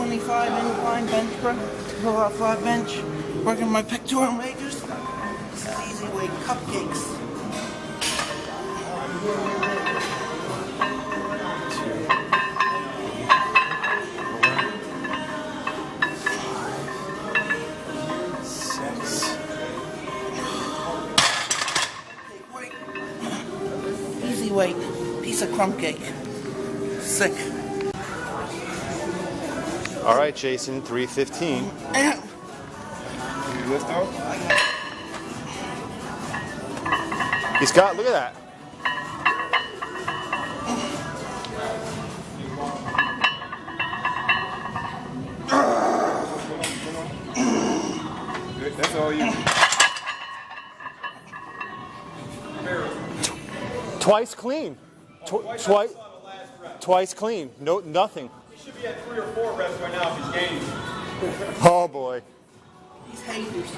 25 incline bench press, pull out 5 bench, working my pectoral majors. This is easy weight cupcakes. Easy weight, piece of crumb cake. Sick. All right, Jason, 315. You lift out? He's got, look at that. Good, that's all you. Twice clean. Twice clean. No, nothing. He should be at 3 or 4 reps right now if he's gaining. Oh boy. These haters.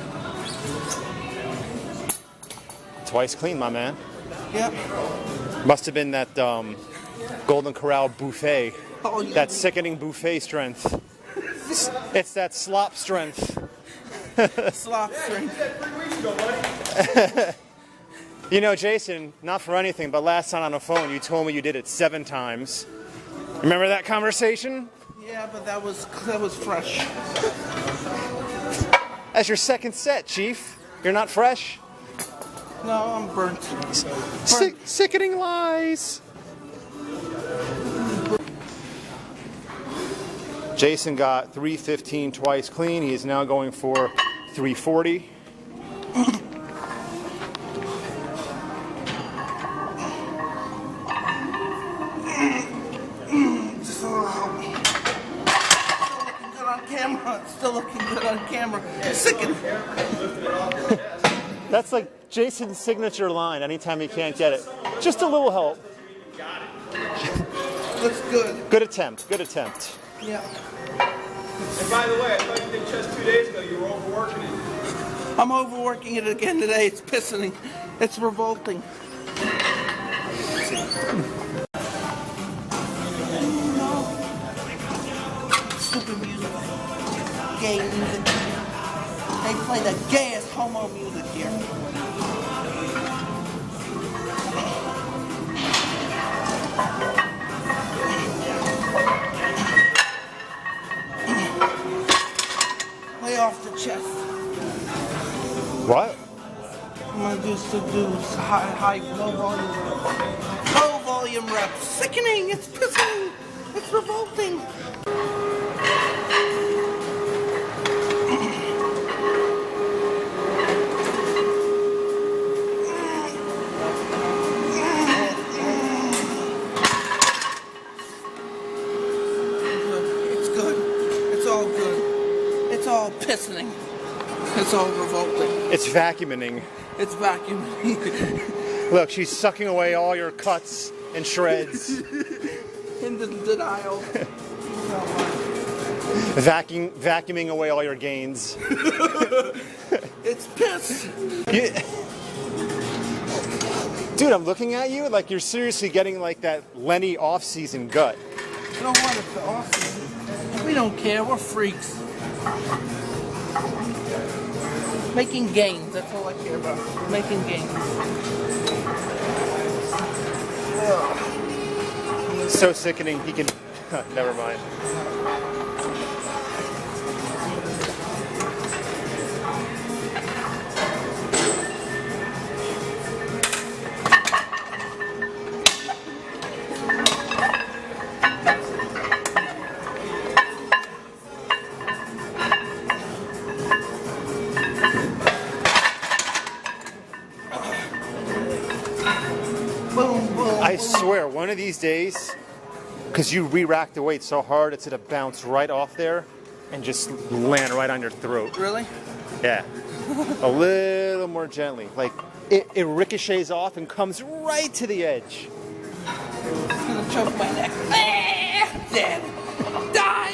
Twice clean, my man. Yep. Must have been that Golden Corral buffet. Oh, yeah. That sickening buffet strength. It's that slop strength. Slop strength. 3 weeks ago, buddy. You know, Jason, not for anything, but last time on the phone, you told me you did it 7 times. Remember that conversation? Yeah, but that was fresh. That's your second set, Chief. You're not fresh? No, I'm burnt. Sickening lies. Jason got 315 twice clean. He is now going for 340. Still looking good on camera. Sickening. That's like Jason's signature line anytime he can't get it. Just a little help. Looks good. Good attempt. Good attempt. Yeah. And by the way, I thought you did chest 2 days ago. You were overworking it. I'm overworking it again today. It's pissing. It's revolting. Stupid music. Gay music. They play the gayest homo music here. Lay off the chest. What? I'm gonna do high, low volume reps. Sickening. It's pissing. It's revolting. It's all pissing. It's all revolting. It's vacuuming. It's vacuuming. Look, she's sucking away all your cuts and shreds. In the denial. Vacuuming away all your gains. It's piss. Dude, I'm looking at you like you're seriously getting like that Lenny off-season gut. You know what? It's the off-season. We don't care. We're freaks. Making gains. That's all I care about. Making gains. So sickening, he can... Never mind. I swear, one of these days, because you re-rack the weight so hard, it's going to bounce right off there and just land right on your throat. Really? Yeah. A little more gently. Like, it ricochets off and comes right to the edge. It's going to choke my neck. Dead. Die!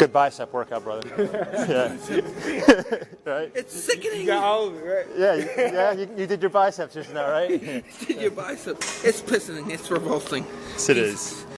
Good bicep workout, brother. Yeah. Right? It's sickening. You got all of it, right? Yeah, you did your biceps just now, right? Your bicep. It's pissing. It's revolting. Yes, it is.